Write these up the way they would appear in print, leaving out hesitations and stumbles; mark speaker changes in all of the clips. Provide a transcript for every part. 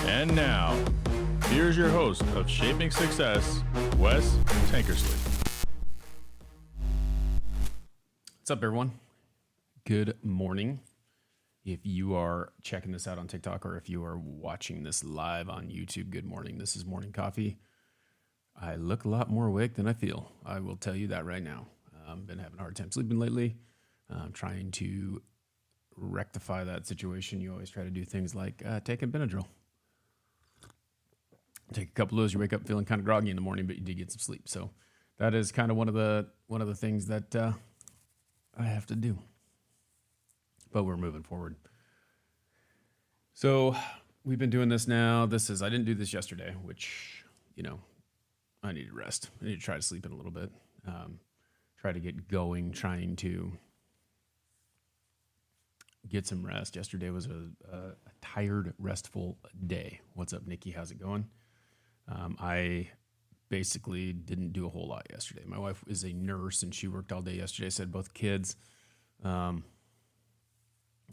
Speaker 1: And now, here's your host of Shaping Success, Wes Tankersley.
Speaker 2: What's up, everyone? Good morning. If you are checking this out on TikTok or if you are watching this live on YouTube, good morning. This is Morning Coffee. I look a lot more awake than I feel. I will tell you that right now. I've been having a hard time sleeping lately. I'm trying to rectify that situation. You always try to do things like taking Benadryl. Take a couple of those, you wake up feeling kind of groggy in the morning, but you did get some sleep. So that is kind of one of the things that I have to do. But we're moving forward. So we've been doing this now. I didn't do this yesterday, which, I need to rest. I need to try to sleep in a little bit. Try to get going, trying to get some rest. Yesterday was a tired, restful day. What's up, Nikki? How's it going? I basically didn't do a whole lot yesterday. My wife is a nurse, and she worked all day yesterday. So I had both kids. I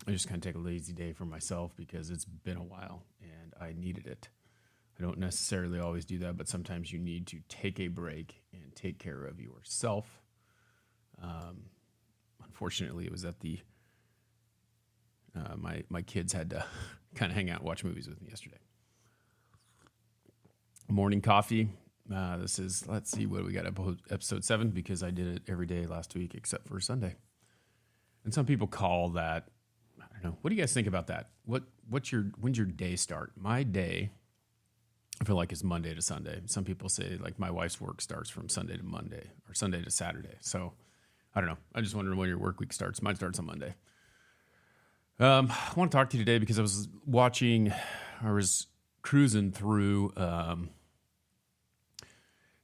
Speaker 2: just kind of take a lazy day for myself because it's been a while, and I needed it. I don't necessarily always do that, but sometimes you need to take a break and take care of yourself. Unfortunately, it was at the my kids had to kind of hang out and watch movies with me yesterday. Morning coffee. This is, let's see, what we got, episode 7, because I did it every day last week except for Sunday. And some people call that, I don't know. What do you guys think about that? When's your day start? My day, I feel like, is Monday to Sunday. Some people say, like, my wife's work starts from Sunday to Monday or Sunday to Saturday. So I don't know. I just wondering when your work week starts. Mine starts on Monday. I want to talk to you today because I was cruising through.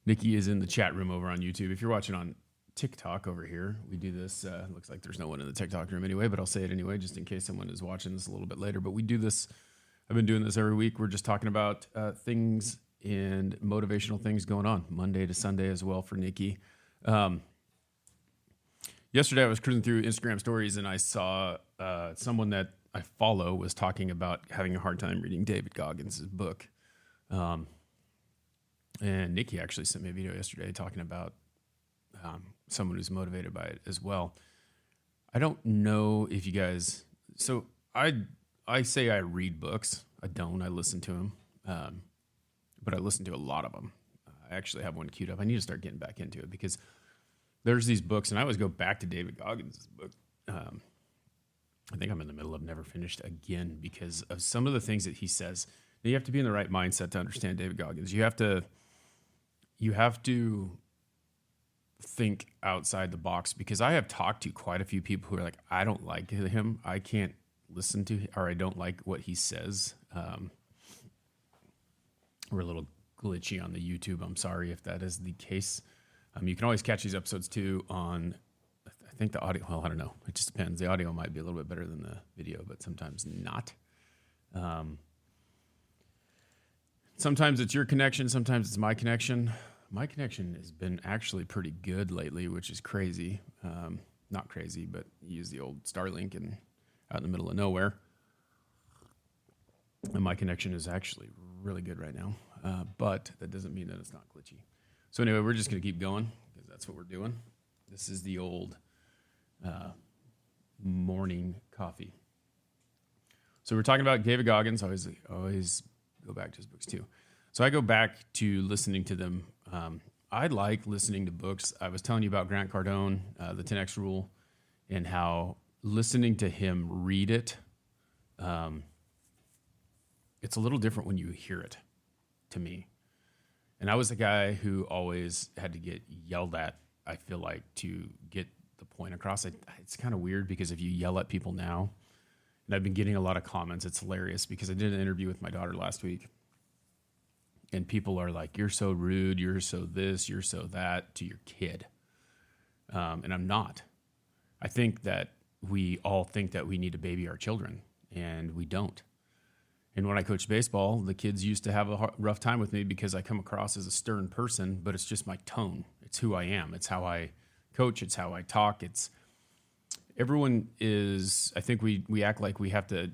Speaker 2: Nikki is in the chat room over on YouTube. If you're watching on TikTok over here, we do this. Looks like there's no one in the TikTok room anyway, but I'll say it anyway, just in case someone is watching this a little bit later. But we do this. I've been doing this every week. We're just talking about things and motivational things going on Monday to Sunday as well for Nikki. Yesterday, I was cruising through Instagram stories, and I saw someone that I follow was talking about having a hard time reading David Goggins' book. And Nikki actually sent me a video yesterday talking about someone who's motivated by it as well. I don't know if you guys... So I say I read books. I don't. I listen to them. But I listen to a lot of them. I actually have one queued up. I need to start getting back into it because there's these books, and I always go back to David Goggins' book. I think I'm in the middle of Never Finished again because of some of the things that he says. You have to be in the right mindset to understand David Goggins. You have to think outside the box, because I have talked to quite a few people who are like, I don't like him. I can't listen to, or I don't like what he says. We're a little glitchy on the YouTube. I'm sorry if that is the case. You can always catch these episodes too on, I think the audio, well, I don't know. It just depends. The audio might be a little bit better than the video, but sometimes not. Sometimes it's your connection. Sometimes it's my connection. My connection has been actually pretty good lately, which is crazy. Not crazy, but you use the old Starlink and out in the middle of nowhere. And my connection is actually really good right now. But that doesn't mean that it's not glitchy. So anyway, we're just going to keep going because that's what we're doing. This is the old morning coffee. So we're talking about David Goggins. I always go back to his books too. So I go back to listening to them. I like listening to books. I was telling you about Grant Cardone, the 10X Rule, and how listening to him read it, it's a little different when you hear it, to me. And I was the guy who always had to get yelled at, I feel like, to get the point across. It's kind of weird because if you yell at people now, and I've been getting a lot of comments, it's hilarious because I did an interview with my daughter last week, and people are like, you're so rude, you're so this, you're so that to your kid. And I'm not. I think that we all think that we need to baby our children, and we don't. And when I coached baseball, the kids used to have a rough time with me because I come across as a stern person, but it's just my tone. It's who I am. It's how I coach. It's how I talk. Everyone is, I think we act like we have to,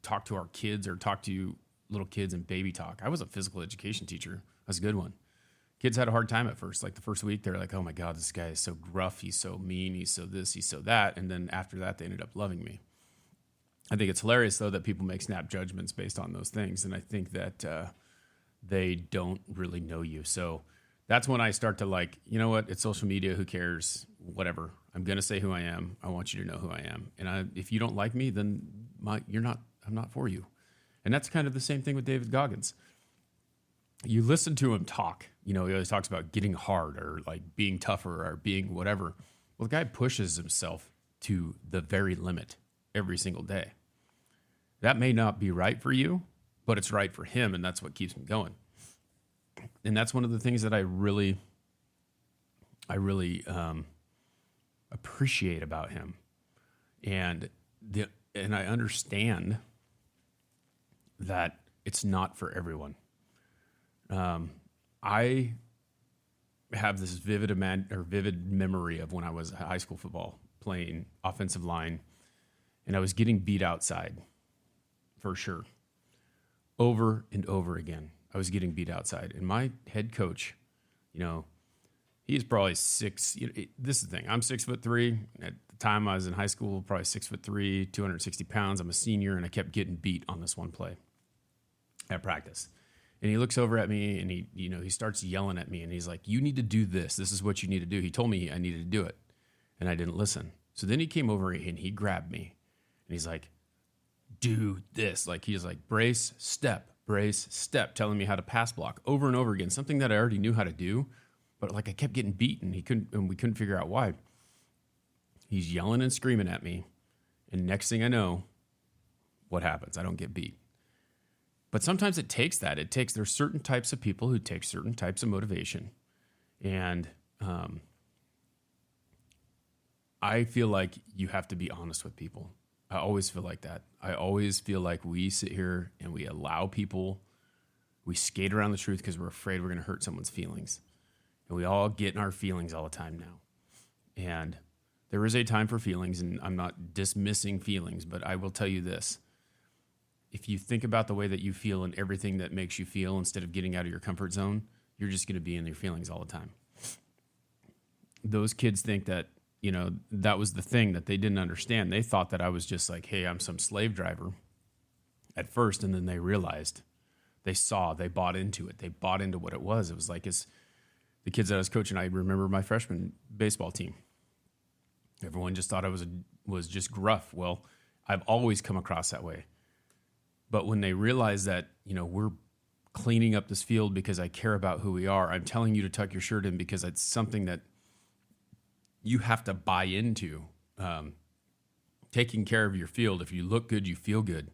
Speaker 2: talk to our kids or talk to little kids and baby talk. I was a physical education teacher. I was a good one. Kids had a hard time at first. Like the first week, they're like, oh my God, this guy is so gruff. He's so mean. He's so this, he's so that. And then after that, they ended up loving me. I think it's hilarious, though, that people make snap judgments based on those things. And I think that they don't really know you. So that's when I start to like, you know what? It's social media. Who cares? Whatever. I'm going to say who I am. I want you to know who I am. And if you don't like me, then I'm not for you. And that's kind of the same thing with David Goggins. You listen to him talk, he always talks about getting hard or like being tougher or being whatever. Well, the guy pushes himself to the very limit every single day. That may not be right for you, but it's right for him. And that's what keeps him going. And that's one of the things that I really appreciate about him. And I understand that it's not for everyone. I have this vivid memory of when I was high school football playing offensive line, and I was getting beat outside for sure. Over and over again, I was getting beat outside. And my head coach, he is probably six. This is the thing. I'm 6'3". At the time I was in high school, probably 6'3", 260 pounds. I'm a senior, and I kept getting beat on this one play at practice. And he looks over at me and he starts yelling at me and he's like, you need to do this. This is what you need to do. He told me I needed to do it and I didn't listen. So then he came over and he grabbed me and he's like, do this. Like he's like, brace, step, telling me how to pass block over and over again. Something that I already knew how to do, but like I kept getting beat and we couldn't figure out why. He's yelling and screaming at me. And next thing I know, what happens? I don't get beat. But sometimes it takes that. There's certain types of people who take certain types of motivation. And I feel like you have to be honest with people. I always feel like that. I always feel like we sit here and we allow people, we skate around the truth because we're afraid we're going to hurt someone's feelings. And we all get in our feelings all the time now. And there is a time for feelings, and I'm not dismissing feelings, but I will tell you this. If you think about the way that you feel and everything that makes you feel instead of getting out of your comfort zone, you're just going to be in your feelings all the time. Those kids think that, that was the thing that they didn't understand. They thought that I was just like, hey, I'm some slave driver at first. And then they realized, they bought into it. They bought into what it was. It was like the kids that I was coaching, I remember my freshman baseball team. Everyone just thought I was just gruff. Well, I've always come across that way. But when they realize that, we're cleaning up this field because I care about who we are, I'm telling you to tuck your shirt in because it's something that you have to buy into. Taking care of your field. If you look good, you feel good.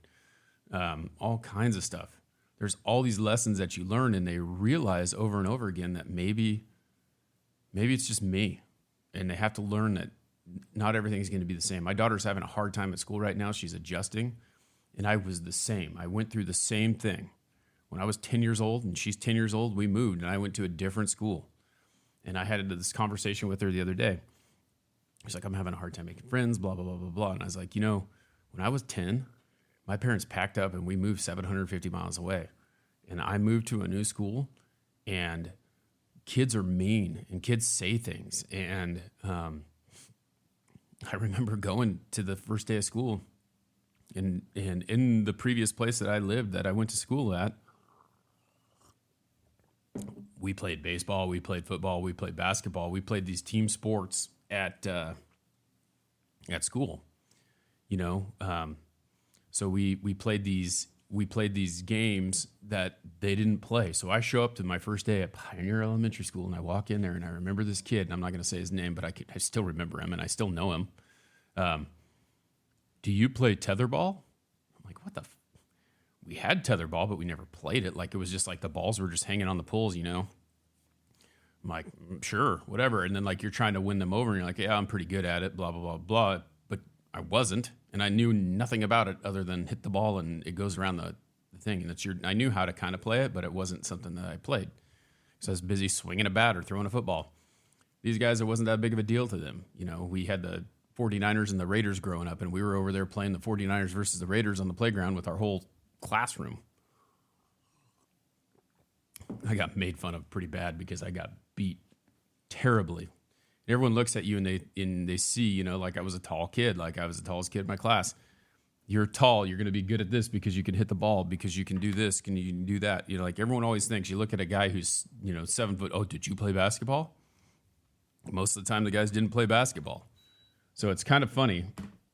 Speaker 2: All kinds of stuff. There's all these lessons that you learn, and they realize over and over again that maybe it's just me. And they have to learn that not everything's going to be the same. My daughter's having a hard time at school right now. She's adjusting. And I was the same. I went through the same thing. When I was 10 years old and she's 10 years old, we moved and I went to a different school. And I had this conversation with her the other day. She's like, I'm having a hard time making friends, blah, blah, blah, blah, blah. And I was like, when I was 10, my parents packed up and we moved 750 miles away. And I moved to a new school and kids are mean and kids say things. And I remember going to the first day of school. And in the previous place that I lived, that I went to school at, we played baseball, we played football, we played basketball, we played these team sports at school, So we played these games that they didn't play. So I show up to my first day at Pioneer Elementary School, and I walk in there, and I remember this kid, and I'm not going to say his name, but I still remember him, and I still know him. Do you play tetherball? I'm like, what the? We had tetherball, but we never played it. Like, it was just like the balls were just hanging on the poles, I'm like, sure, whatever. And then like you're trying to win them over and you're like, yeah, I'm pretty good at it, blah, blah, blah, blah. But I wasn't. And I knew nothing about it other than hit the ball and it goes around the thing. And I knew how to kind of play it, but it wasn't something that I played. So I was busy swinging a bat or throwing a football. These guys, it wasn't that big of a deal to them. We had the 49ers and the Raiders growing up, and we were over there playing the 49ers versus the Raiders on the playground with our whole classroom. I got made fun of pretty bad because I got beat terribly. Everyone looks at you and they see, you know, like I was a tall kid, like I was the tallest kid in my class. You're tall, you're going to be good at this because you can hit the ball, because you can do this, you can do that. You know, like everyone always thinks, you look at a guy who's, you know, 7 foot, oh, did you play basketball? Most of the time the guys didn't play basketball. So it's kind of funny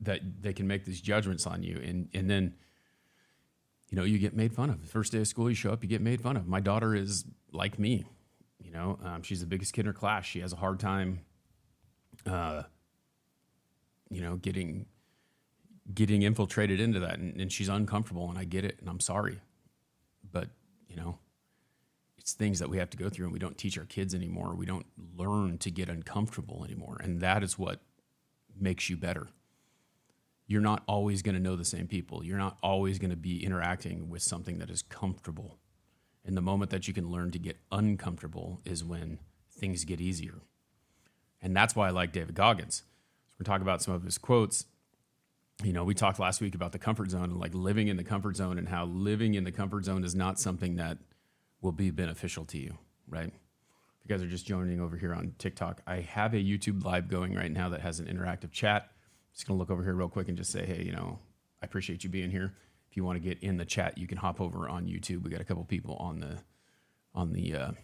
Speaker 2: that they can make these judgments on you. And then, you know, you get made fun of. The first day of school, you show up, you get made fun of. My daughter is like me, you know, she's the biggest kid in her class. She has a hard time, you know, getting infiltrated into that. And she's uncomfortable, and I get it, and I'm sorry. But, you know, it's things that we have to go through, and we don't teach our kids anymore. We don't learn to get uncomfortable anymore. And that is what makes you better. You're not always going to know the same people. You're not always going to be interacting with something that is comfortable. And the moment that you can learn to get uncomfortable is when things get easier. And that's why I like David Goggins. So we're talking about some of his quotes. You know, we talked last week about the comfort zone and like living in the comfort zone, and how living in the comfort zone is not something that will be beneficial to you, right? If you guys are just joining over here on TikTok, I have a YouTube live going right now that has an interactive chat. Just going to look over here real quick and just say, hey, you know, I appreciate you being here. If you want to get in the chat, you can hop over on YouTube. We got a couple people on the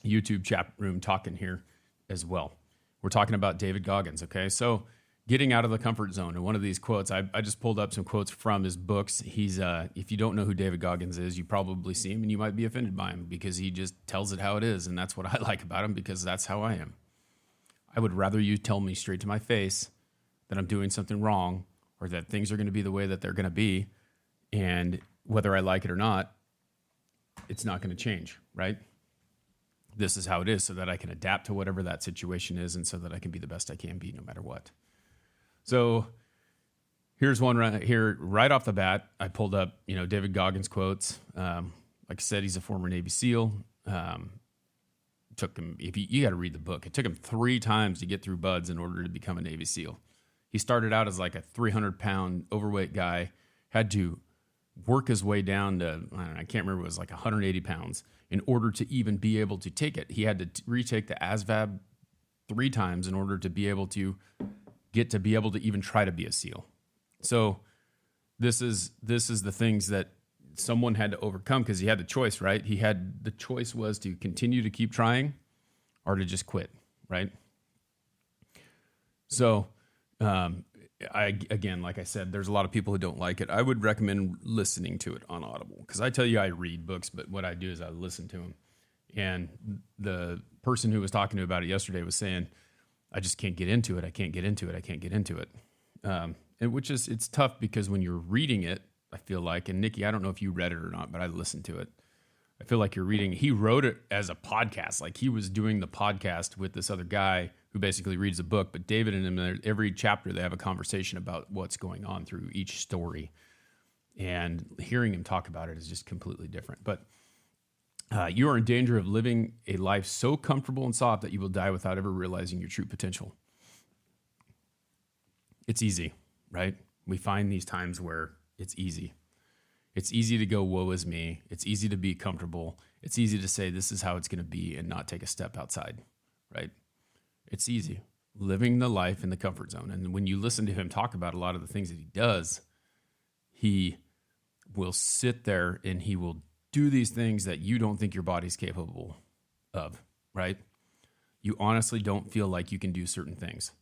Speaker 2: YouTube chat room talking here as well. We're talking about David Goggins, okay? So getting out of the comfort zone. And one of these quotes, I just pulled up some quotes from his books. He's, if you don't know who David Goggins is, you probably see him and you might be offended by him because he just tells it how it is. And that's what I like about him, because that's how I am. I would rather you tell me straight to my face that I'm doing something wrong, or that things are going to be the way that they're going to be. And whether I like it or not, it's not going to change, right? This is how it is, so that I can adapt to whatever that situation is, and so that I can be the best I can be no matter what. So here's one right here, right off the bat. I pulled up, you know, David Goggins quotes. Like I said, he's a former Navy SEAL. Took him, if you got to read the book. It took him 3 times to get through BUD/S in order to become a Navy SEAL. He started out as like a 300-pound overweight guy, had to work his way down to, I can't remember, it was like 180 pounds in order to even be able to take it. He had to retake the ASVAB 3 times in order to be able to get to be able to even try to be a SEAL. So this is the things that someone had to overcome, because he had the choice, right? The choice was to continue to keep trying or to just quit, right? So, again, like I said, there's a lot of people who don't like it. I would recommend listening to it on Audible, because I tell you I read books, but what I do is I listen to them. And the person who was talking to me about it yesterday was saying, I just can't get into it. I can't get into it. I can't get into it. And it's tough, because when you're reading it, I feel like, and Nikki, I don't know if you read it or not, but I listened to it. I feel like you're reading, he wrote it as a podcast. Like he was doing the podcast with this other guy who basically reads the book, but David and him, every chapter, they have a conversation about what's going on through each story. And hearing him talk about it is just completely different. But you are in danger of living a life so comfortable and soft that you will die without ever realizing your true potential. It's easy, right? We find these times where it's easy. It's easy to go, woe is me. It's easy to be comfortable. It's easy to say this is how it's going to be and not take a step outside, right? It's easy. Living the life in the comfort zone. And when you listen to him talk about a lot of the things that he does, he will sit there and he will do these things that you don't think your body's capable of, right? You honestly don't feel like you can do certain things.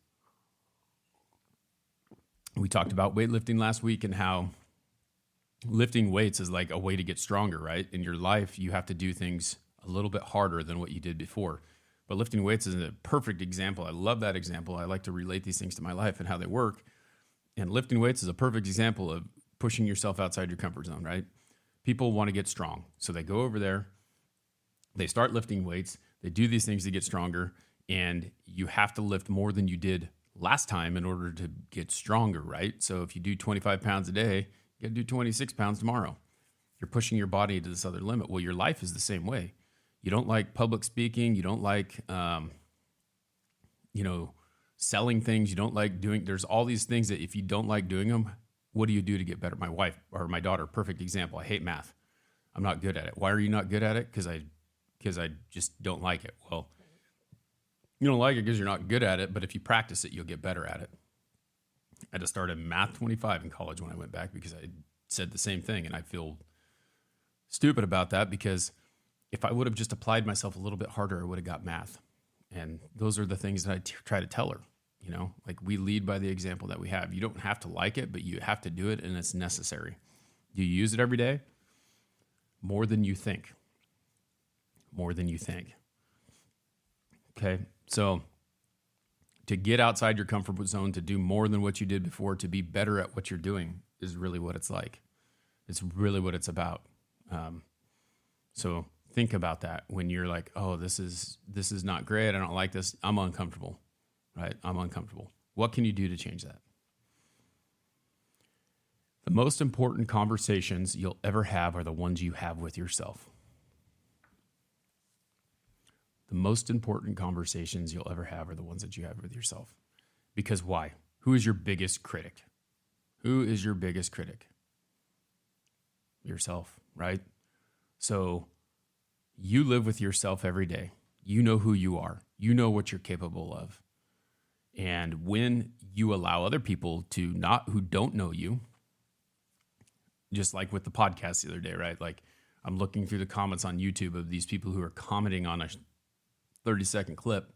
Speaker 2: We talked about weightlifting last week and how lifting weights is like a way to get stronger, right? In your life, you have to do things a little bit harder than what you did before. But lifting weights is a perfect example. I love that example. I like to relate these things to my life and how they work. And lifting weights is a perfect example of pushing yourself outside your comfort zone, right? People want to get strong. So they go over there, they start lifting weights, they do these things to get stronger, and you have to lift more than you did last time in order to get stronger, right? So if you do 25 pounds a day, you got to do 26 pounds tomorrow. You're pushing your body to this other limit. Well, your life is the same way. You don't like public speaking. You don't like, selling things. You don't like doing, there's all these things that if you don't like doing them, what do you do to get better? My wife or my daughter, perfect example. I hate math. I'm not good at it. Why are you not good at it? Because I just don't like it. Well, you don't like it because you're not good at it, but if you practice it, you'll get better at it. I had to start in Math 25 in college when I went back because I said the same thing, and I feel stupid about that because if I would have just applied myself a little bit harder, I would have got math. And those are the things that I try to tell her. You know, like we lead by the example that we have. You don't have to like it, but you have to do it, and it's necessary. Do you use it every day? More than you think. More than you think. Okay, so to get outside your comfort zone, to do more than what you did before, to be better at what you're doing is really what it's like. It's really what it's about. So think about that when you're like, oh, this is not great. I don't like this. I'm uncomfortable, right? I'm uncomfortable. What can you do to change that? The most important conversations you'll ever have are the ones you have with yourself. The most important conversations you'll ever have are the ones that you have with yourself. Because why? Who is your biggest critic? Who is your biggest critic? Yourself, right? So you live with yourself every day. You know who you are. You know what you're capable of. And when you allow other people who don't know you, just like with the podcast the other day, right? Like I'm looking through the comments on YouTube of these people who are commenting on a 30-second clip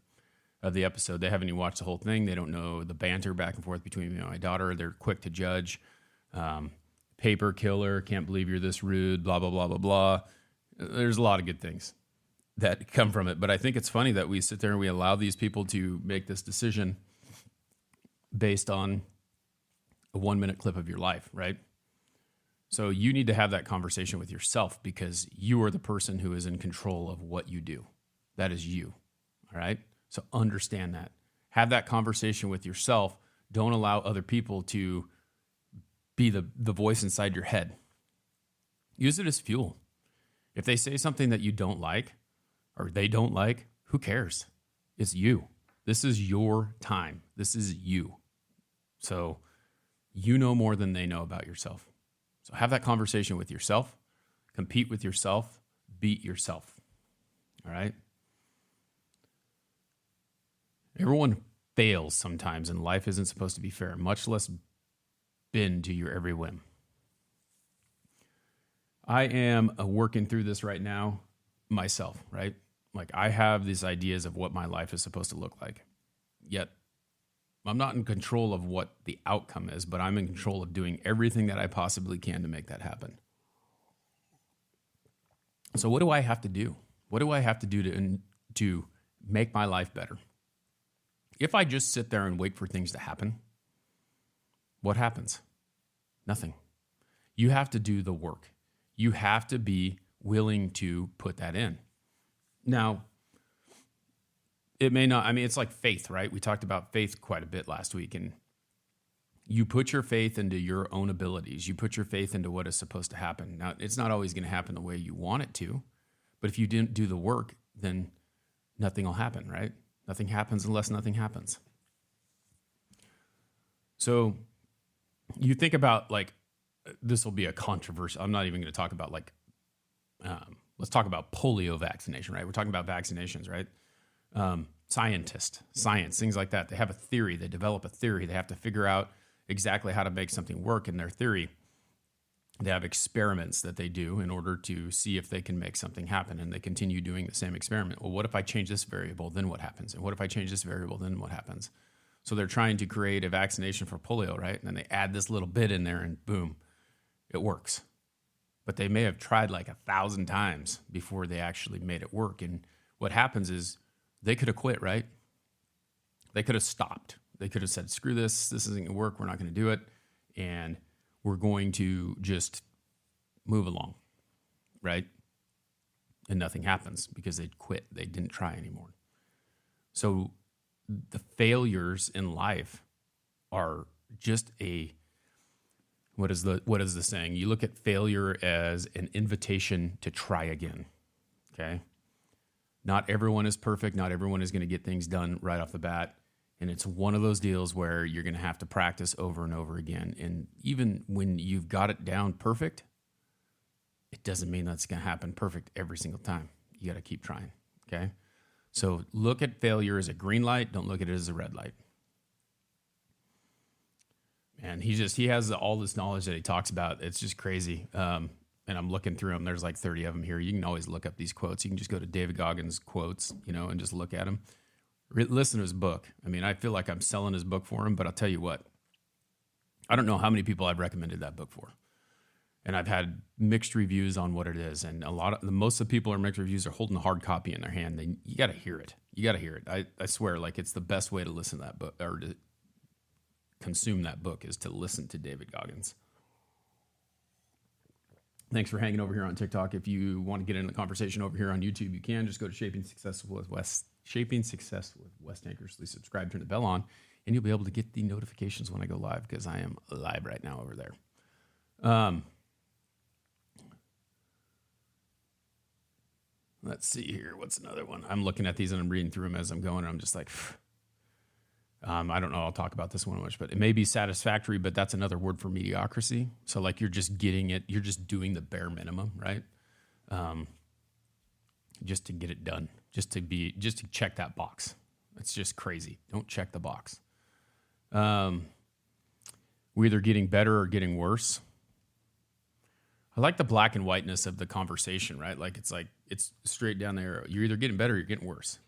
Speaker 2: of the episode. They haven't even watched the whole thing. They don't know the banter back and forth between me and my daughter. They're quick to judge. Paper killer, can't believe you're this rude, blah, blah, blah, blah, blah. There's a lot of good things that come from it. But I think it's funny that we sit there and we allow these people to make this decision based on a 1-minute clip of your life, right? So you need to have that conversation with yourself because you are the person who is in control of what you do. That is you, all right? So understand that. Have that conversation with yourself. Don't allow other people to be the voice inside your head. Use it as fuel. If they say something that you don't like or they don't like, who cares? It's you. This is your time. This is you. So you know more than they know about yourself. So have that conversation with yourself, compete with yourself, beat yourself. All right? Everyone fails sometimes, and life isn't supposed to be fair, much less bend to your every whim. I am working through this right now myself, right? Like I have these ideas of what my life is supposed to look like. Yet I'm not in control of what the outcome is, but I'm in control of doing everything that I possibly can to make that happen. So what do I have to do? What do I have to do to make my life better? If I just sit there and wait for things to happen, what happens? Nothing. You have to do the work. You have to be willing to put that in. Now, it may not, it's like faith, right? We talked about faith quite a bit last week, and you put your faith into your own abilities. You put your faith into what is supposed to happen. Now, it's not always going to happen the way you want it to, but if you didn't do the work, then nothing will happen, right? Nothing happens unless nothing happens. So you think about this will be a controversy. I'm not even going to talk about let's talk about polio vaccination, right? We're talking about vaccinations, right? Science, things like that. They have a theory. They develop a theory. They have to figure out exactly how to make something work in their theory. They have experiments that they do in order to see if they can make something happen, and they continue doing the same experiment. Well, what if I change this variable? Then what happens? And what if I change this variable? Then what happens? So they're trying to create a vaccination for polio, right? And then they add this little bit in there and boom, it works. But they may have tried 1,000 times before they actually made it work. And what happens is they could have quit, right? They could have stopped. They could have said, screw this. This isn't going to work. We're not going to do it. And we're going to just move along, right? And nothing happens because they'd quit. They didn't try anymore. So the failures in life are just what is the saying? You look at failure as an invitation to try again, okay? Not everyone is perfect. Not everyone is going to get things done right off the bat. And it's one of those deals where you're going to have to practice over and over again. And even when you've got it down perfect, it doesn't mean that's going to happen perfect every single time. You got to keep trying. Okay. So look at failure as a green light. Don't look at it as a red light. And he has all this knowledge that he talks about. It's just crazy. And I'm looking through them. There's like 30 of them here. You can always look up these quotes. You can just go to David Goggins quotes, and just look at them. Listen to his book. I mean, I feel like I'm selling his book for him, but I'll tell you what, I don't know how many people I've recommended that book for. And I've had mixed reviews on what it is. And most of the people are mixed reviews are holding a hard copy in their hand. You got to hear it. You got to hear it. I swear, like it's the best way to listen to that book or to consume that book is to listen to David Goggins. Thanks for hanging over here on TikTok. If you want to get in the conversation over here on YouTube, you can just go to Shaping Success with Wes Tankers. Please subscribe, turn the bell on, and you'll be able to get the notifications when I go live because I am live right now over there. Let's see here. What's another one? I'm looking at these and I'm reading through them as I'm going. And I'm just like, I don't know. I'll talk about this one much, but it may be satisfactory, but that's another word for mediocrity. So like you're just getting it. You're just doing the bare minimum, right? Just to get it done, just to check that box. It's just crazy. Don't check the box. We're either getting better or getting worse. I like the black and whiteness of the conversation, right? Like it's straight down the arrow. You're either getting better or you're getting worse.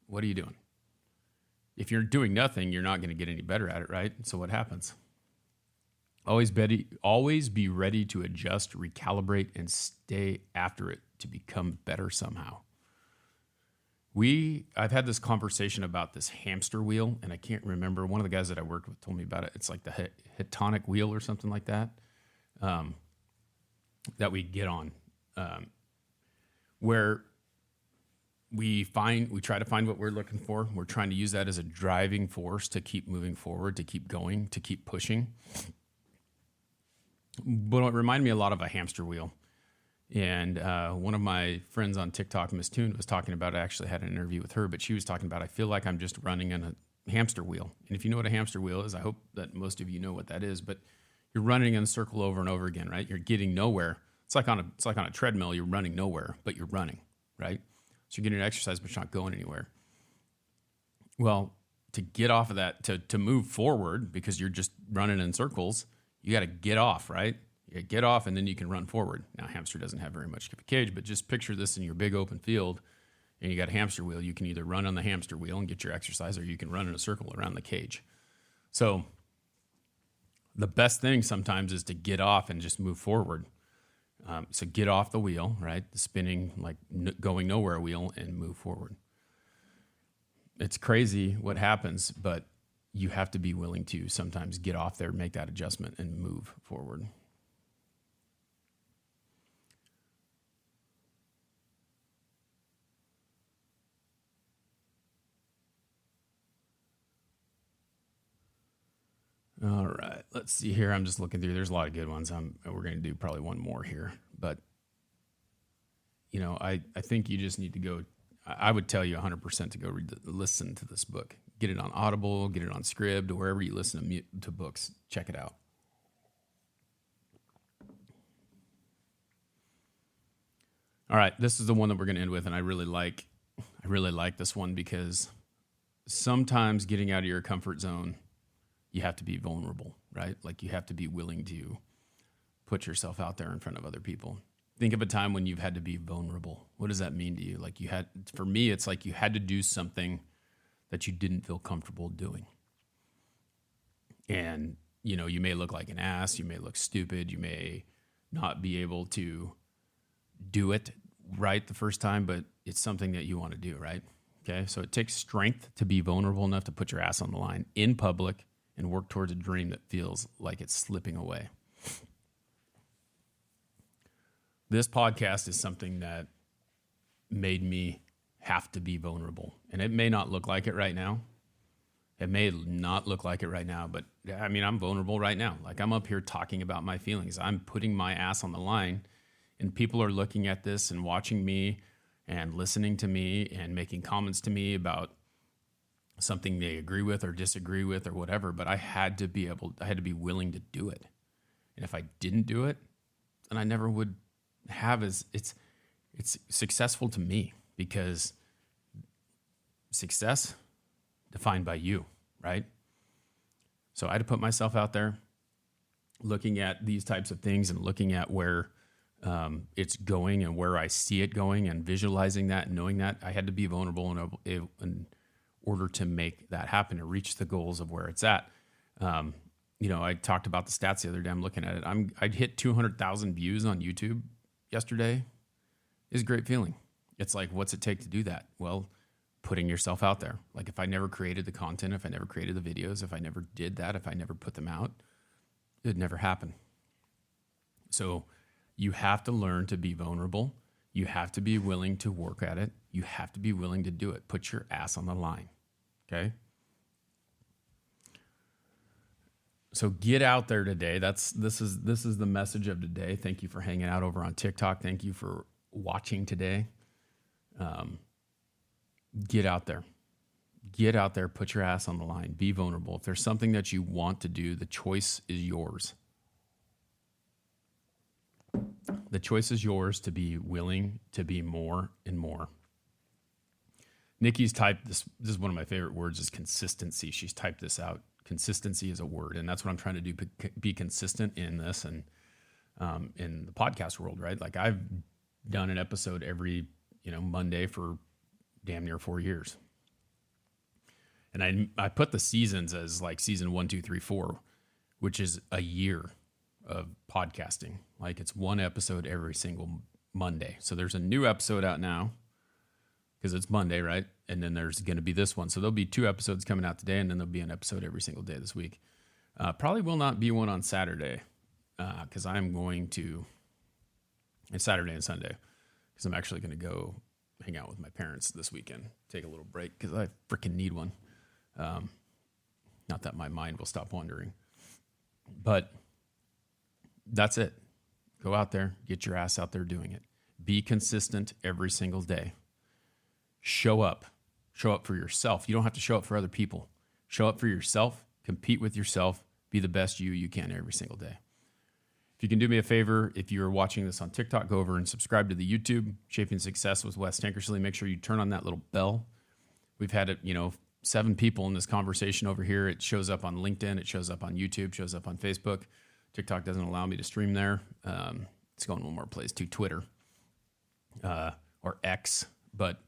Speaker 2: What are you doing? If you're doing nothing, you're not going to get any better at it, right? So what happens? Always be ready to adjust, recalibrate, and stay after it to become better somehow. I've had this conversation about this hamster wheel, and I can't remember. One of the guys that I worked with told me about it. It's like the Hedonic wheel or something like that, that we get on, where we try to find what we're looking for. We're trying to use that as a driving force to keep moving forward, to keep going, to keep pushing. But it reminded me a lot of a hamster wheel. And one of my friends on TikTok, Miss Toon, was talking about, I actually had an interview with her, but she was talking about, I feel like I'm just running in a hamster wheel. And if you know what a hamster wheel is, I hope that most of you know what that is, but you're running in a circle over and over again, right? You're getting nowhere. It's like on a treadmill, you're running nowhere, but you're running, right? So you're getting exercise, but you're not going anywhere. Well, to get off of that, to move forward, because you're just running in circles, you got to get off, right? You get off, and then you can run forward. Now, hamster doesn't have very much of a cage, but just picture this in your big open field, and you got a hamster wheel. You can either run on the hamster wheel and get your exercise, or you can run in a circle around the cage. So the best thing sometimes is to get off and just move forward. So get off the wheel, right? The spinning, like going nowhere wheel, and move forward. It's crazy what happens, but you have to be willing to sometimes get off there, make that adjustment, and move forward. All right, let's see here. I'm just looking through. There's a lot of good ones. We're going to do probably one more here, but I think you just need to go. I would tell you 100% to go listen to this book. Get it on Audible, get it on Scribd, or wherever you listen to books. Check it out. All right, this is the one that we're going to end with, and I really like this one because sometimes getting out of your comfort zone, you have to be vulnerable, right? Like you have to be willing to put yourself out there in front of other people. Think of a time when you've had to be vulnerable. What does that mean to you? Like for me, it's like you had to do something that you didn't feel comfortable doing. And, you may look like an ass, you may look stupid, you may not be able to do it right the first time, but it's something that you want to do, right? Okay, so it takes strength to be vulnerable enough to put your ass on the line in public and work towards a dream that feels like it's slipping away. This podcast is something that made me have to be vulnerable. And it may not look like it right now. It may not look like it right now, but I mean, I'm vulnerable right now. Like I'm up here talking about my feelings. I'm putting my ass on the line, and people are looking at this and watching me and listening to me and making comments to me about something they agree with or disagree with or whatever, but I had to be willing to do it. And if I didn't do it, then I never would have is it's successful to me because success defined by you, right? So I had to put myself out there looking at these types of things and looking at where it's going and where I see it going and visualizing that and knowing that I had to be vulnerable in order to make that happen and reach the goals of where it's at. I talked about the stats the other day. I'm looking at it. I'd hit 200,000 views on YouTube yesterday. Is a great feeling. It's like, what's it take to do that? Well, putting yourself out there. Like if I never created the content, if I never created the videos, if I never did that, if I never put them out, it'd never happen. So you have to learn to be vulnerable. You have to be willing to work at it. You have to be willing to do it. Put your ass on the line. Okay? So get out there today. This is the message of today. Thank you for hanging out over on TikTok. Thank you for watching today. Get out there. Get out there. Put your ass on the line. Be vulnerable. If there's something that you want to do, the choice is yours. The choice is yours to be willing to be more and more. Nikki's typed this. This is one of my favorite words is consistency. She's typed this out. Consistency is a word. And that's what I'm trying to do. Be consistent in this and in the podcast world, right? Like I've done an episode every, Monday for damn near 4 years. And I put the seasons as like season 1, 2, 3, 4, which is a year of podcasting. Like it's one episode every single Monday. So there's a new episode out now because it's Monday, right? And then there's going to be this one. So there'll be 2 episodes coming out today, and then there'll be an episode every single day this week. Probably will not be one on Saturday because I'm going to, it's Saturday and Sunday, because I'm actually going to go hang out with my parents this weekend, take a little break because I freaking need one. Not that my mind will stop wandering, but that's it. Go out there, get your ass out there doing it. Be consistent every single day. Show up. Show up for yourself. You don't have to show up for other people. Show up for yourself, compete with yourself, be the best you can every single day. If you can do me a favor, if you're watching this on TikTok, go over and subscribe to the YouTube, Shaping Success with Wes Tankersley. Make sure you turn on that little bell. We've had 7 people in this conversation over here. It shows up on LinkedIn. It shows up on YouTube, shows up on Facebook. TikTok doesn't allow me to stream there. It's going one more place to Twitter or X, but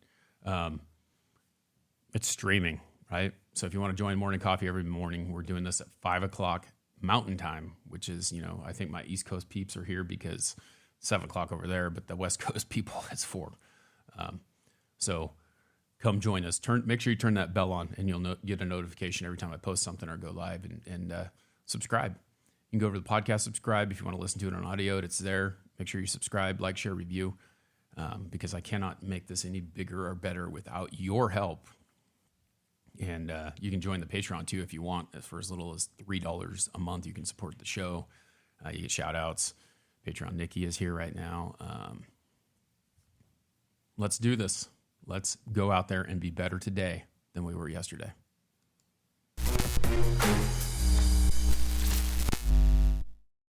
Speaker 2: it's streaming, right? So if you want to join Morning Coffee every morning, we're doing this at 5 o'clock Mountain Time, which is, I think my East Coast peeps are here because 7 o'clock over there, but the West Coast people, it's 4. So come join us. Make sure you turn that bell on, and you'll get a notification every time I post something or go live, and subscribe. You can go over to the podcast, subscribe. If you want to listen to it on audio, it's there. Make sure you subscribe, like, share, review, because I cannot make this any bigger or better without your help. And you can join the Patreon too if you want. For as little as $3 a month, you can support the show. You get shout outs. Patreon Nikki is here right now. Let's do this. Let's go out there and be better today than we were yesterday.